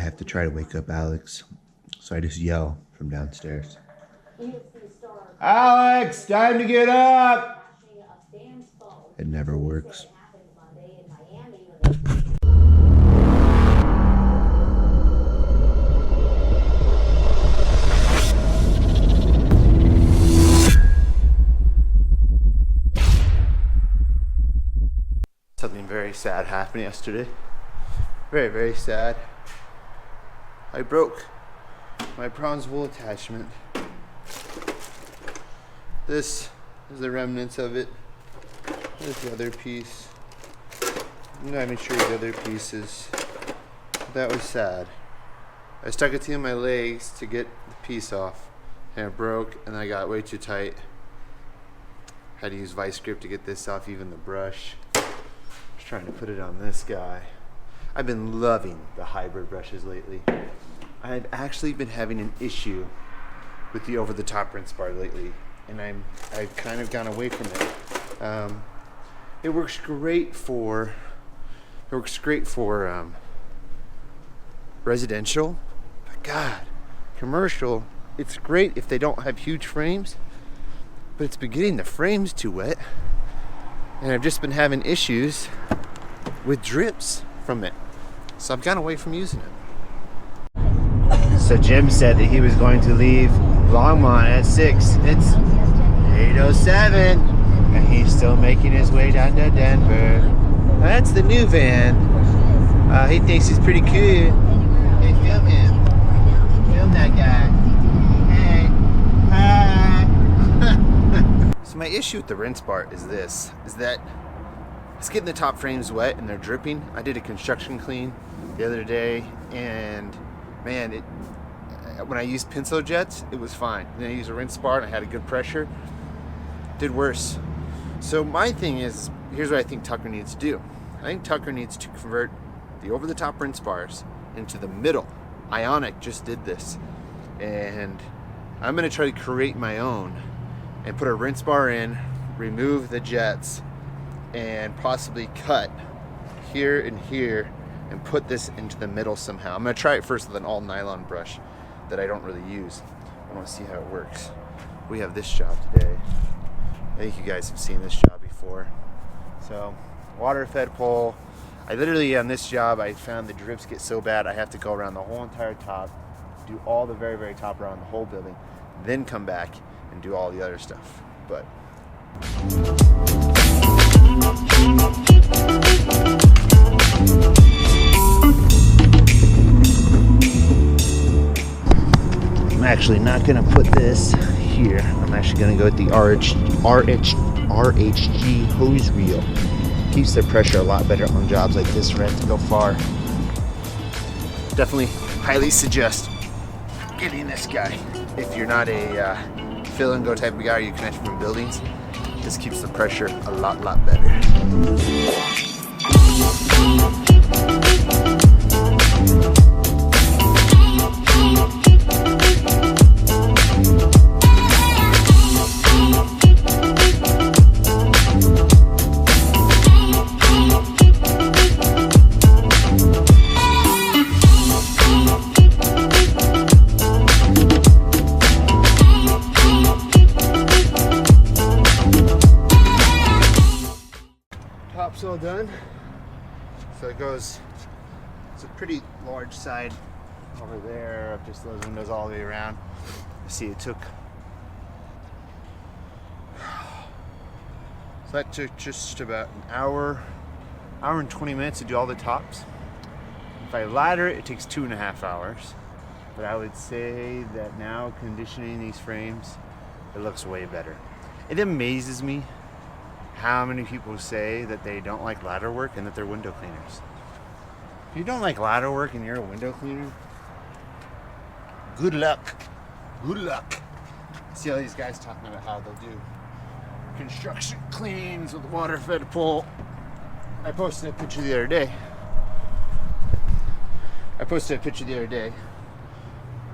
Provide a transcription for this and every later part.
have to try to wake up Alex, so I just yell from downstairs. Alex, time to get up! It never works. Something very sad happened yesterday. Very, very sad. I broke my Prawns wool attachment. This is the remnants of it. There's the other piece. I'm not even sure the other pieces. That was sad. I stuck it to my legs to get the piece off, and it broke, and I got way too tight. Had to use vice grip to get this off, even the brush. Trying to put it on this guy. I've been loving the hybrid brushes lately. I've actually been having an issue with the over-the-top rinse bar lately, and I've kind of gone away from it. It works great for residential, but God, commercial, it's great if they don't have huge frames, but it's been getting the frames too wet. And I've just been having issues with drips from it. So I've gone away from using it. So Jim said that he was going to leave Longmont at 6. It's 8:07, and he's still making his way down to Denver. Now that's the new van. He thinks he's pretty cool. Hey, film him. Film that guy. Hey. Hi. So my issue with the rinse bar is that it's getting the top frames wet and they're dripping. I did a construction clean the other day, and man, when I used pencil jets, it was fine. Then I used a rinse bar and I had a good pressure. Did worse. So my thing is, here's what I think Tucker needs to do. I think Tucker needs to convert the over-the-top rinse bars into the middle. Ionic just did this, and I'm gonna try to create my own and put a rinse bar in, remove the jets, and possibly cut here and here and put this into the middle somehow. I'm gonna try it first with an all nylon brush that I don't really use. I wanna see how it works. We have this job today. I think you guys have seen this job before. So, water fed pole. I literally, on this job, I found the drips get so bad I have to go around the whole entire top, do all the very, very top around the whole building, then come back and do all the other stuff. But I'm actually not gonna put this here. I'm actually gonna go with the RHG hose reel. Keeps the pressure a lot better on jobs like this for it to go far. Definitely highly suggest getting this guy if you're not a fill and go type of guy, or you connect from buildings. This keeps the pressure a lot better. Top's all done. So it goes, it's a pretty large side over there, up just those windows all the way around. You see, it took, so that took just about an hour and 20 minutes to do all the tops. If I ladder it, it takes 2.5 hours. But I would say that now conditioning these frames, it looks way better. It amazes me how many people say that they don't like ladder work and that they're window cleaners. If you don't like ladder work and you're a window cleaner, good luck. Good luck. See all these guys talking about how they'll do construction cleans with water fed pole. I posted a picture the other day.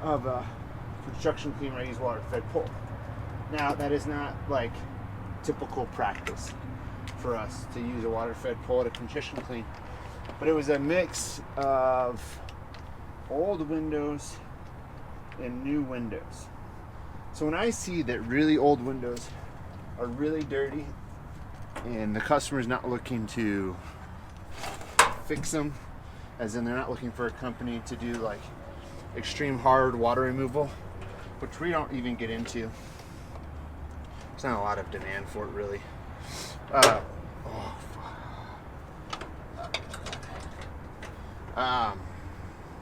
Of a construction clean where I use water fed pole. Now that is not like typical practice for us to use a water fed pole at a construction clean, but it was a mix of old windows and new windows. So when I see that really old windows are really dirty and the customer's not looking to fix them, as in they're not looking for a company to do like extreme hard water removal, which we don't even get into. There's not a lot of demand for it really. What am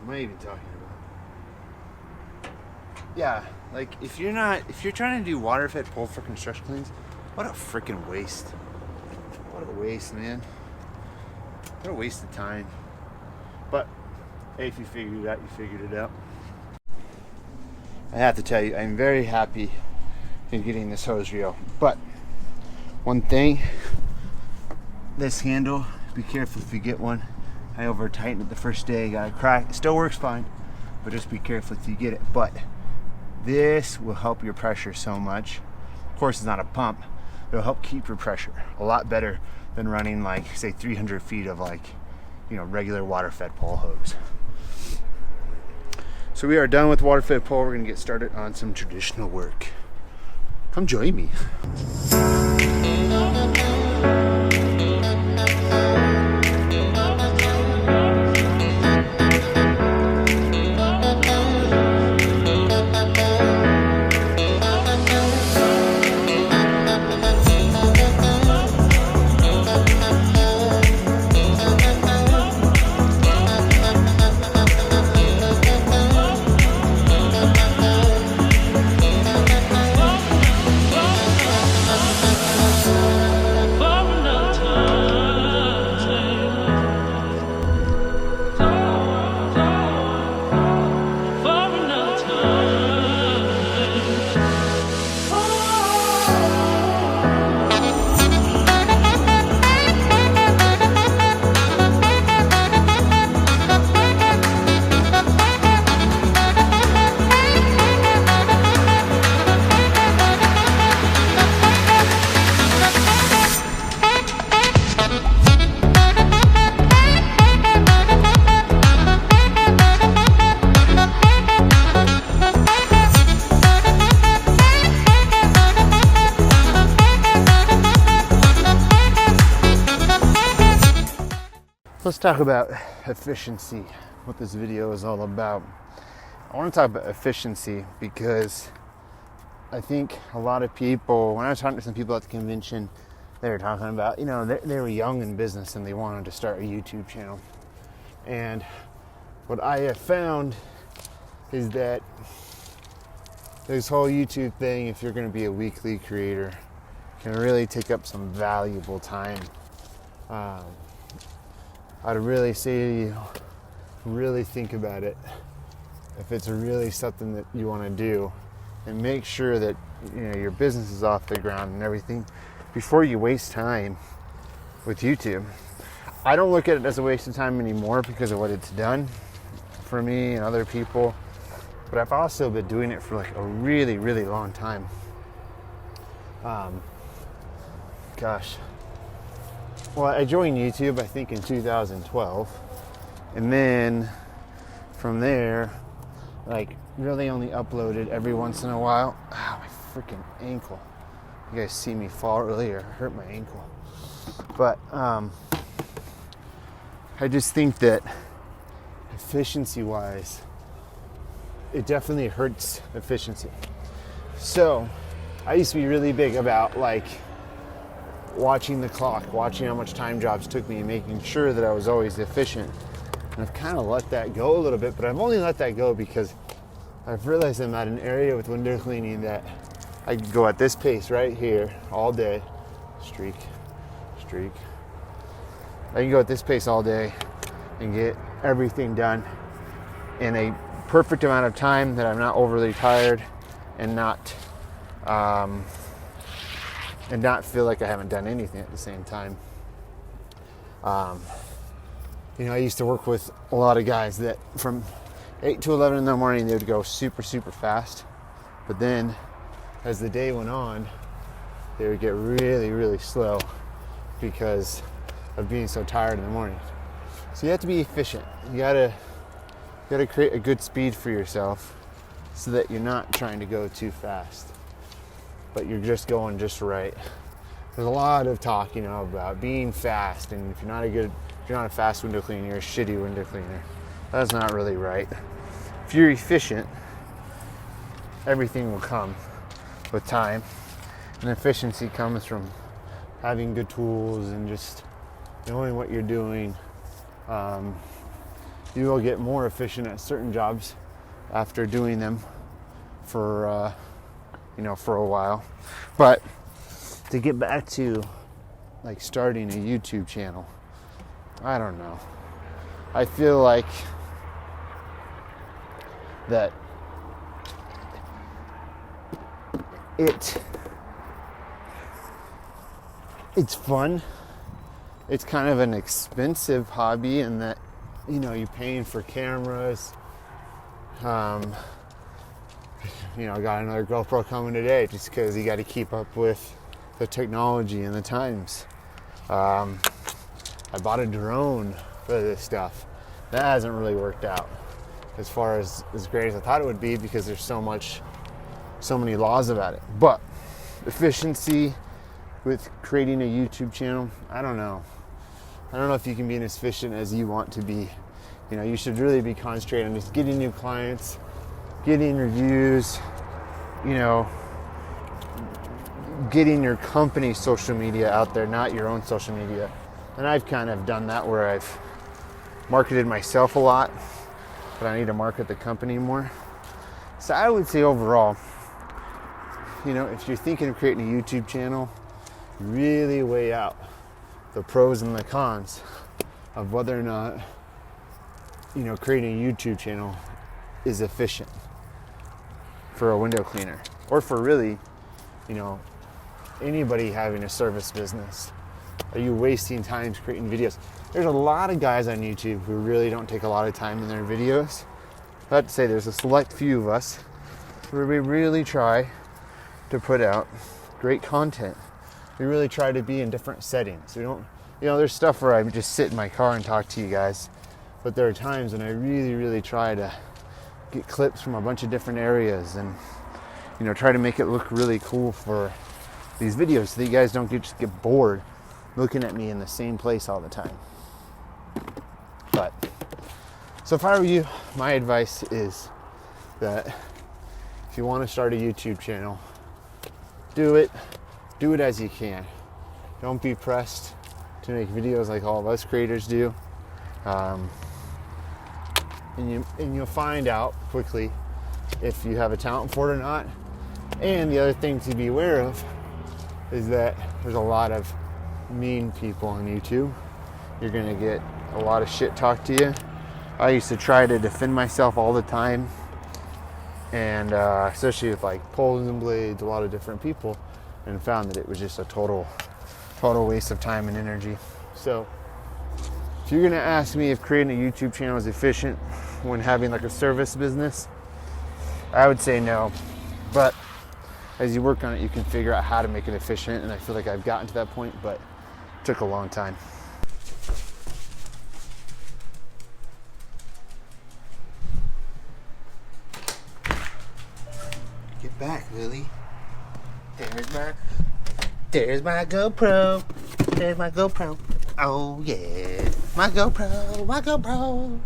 I even talking about? Yeah, like if you're trying to do water fed pole for construction cleans, what a freaking waste. What a waste, man. What a waste of time. But hey, if you figured it out, you figured it out. I have to tell you, I'm very happy in getting this hose reel. But one thing, this handle, be careful if you get one. I over tightened it the first day, got a crack. It still works fine, but just be careful if you get it. But this will help your pressure so much. Of course, it's not a pump. It'll help keep your pressure a lot better than running like, say, 300 feet of like, regular water-fed pole hose. So we are done with water-fed pole. We're gonna get started on some traditional work. Come join me. Let's talk about efficiency, what this video is all about. I want to talk about efficiency because I think a lot of people, when I was talking to some people at the convention, they were talking about, they were young in business and they wanted to start a YouTube channel. And what I have found is that this whole YouTube thing, if you're going to be a weekly creator, can really take up some valuable time. I'd really say to you, really think about it. If it's really something that you want to do, and make sure that your business is off the ground and everything before you waste time with YouTube. I don't look at it as a waste of time anymore because of what it's done for me and other people, but I've also been doing it for like a really, really long time. Well, I joined YouTube, I think, in 2012. And then from there, like, really only uploaded every once in a while. Ah, my freaking ankle. You guys see me fall earlier. I hurt my ankle. But I just think that efficiency-wise, it definitely hurts efficiency. So I used to be really big about, like, watching the clock, watching how much time jobs took me and making sure that I was always efficient. And I've kind of let that go a little bit, but I've only let that go because I've realized I'm at an area with window cleaning that I can go at this pace right here all day. Streak. I can go at this pace all day and get everything done in a perfect amount of time that I'm not overly tired and not feel like I haven't done anything at the same time. I used to work with a lot of guys that from 8 to 11 in the morning, they would go super, super fast. But then as the day went on, they would get really, really slow because of being so tired in the morning. So you have to be efficient. You gotta You gotta create a good speed for yourself so that you're not trying to go too fast, but you're just going just right. There's a lot of talk, about being fast, and if you're not a fast window cleaner, you're a shitty window cleaner. That's not really right. If you're efficient, everything will come with time, and efficiency comes from having good tools and just knowing what you're doing. You will get more efficient at certain jobs after doing them for a while. But to get back to like starting a YouTube channel, I don't know. I feel like that it's fun. It's kind of an expensive hobby in that, you're paying for cameras. I got another GoPro coming today just because you got to keep up with the technology and the times. I bought a drone for this stuff. That hasn't really worked out as far as great as I thought it would be because there's so many laws about it. But efficiency with creating a YouTube channel, I don't know if you can be as efficient as you want to be. You should really be concentrating on just getting new clients, getting reviews, getting your company's social media out there, not your own social media. And I've kind of done that where I've marketed myself a lot, but I need to market the company more. So I would say overall, if you're thinking of creating a YouTube channel, really weigh out the pros and the cons of whether or not, creating a YouTube channel is efficient for a window cleaner or for really, anybody having a service business. Are you wasting time creating videos? There's a lot of guys on YouTube who really don't take a lot of time in their videos. I have to say there's a select few of us where we really try to put out great content. We really try to be in different settings. We don't, there's stuff where I just sit in my car and talk to you guys, but there are times when I really, really try to get clips from a bunch of different areas and, try to make it look really cool for these videos so that you guys don't just get bored looking at me in the same place all the time. But, so if I were you, my advice is that if you want to start a YouTube channel, do it as you can. Don't be pressed to make videos like all of us creators do. And you'll find out quickly if you have a talent for it or not. And the other thing to be aware of is that there's a lot of mean people on YouTube. You're gonna get a lot of shit talked to you. I used to try to defend myself all the time, and especially with like poles and blades, a lot of different people, and found that it was just a total waste of time and energy. So if you're gonna ask me if creating a YouTube channel is efficient when having like a service business, I would say no. But as you work on it, you can figure out how to make it efficient, and I feel like I've gotten to that point, but it took a long time. Get back, Lily. There's my GoPro. There's my GoPro. Oh yeah, my GoPro.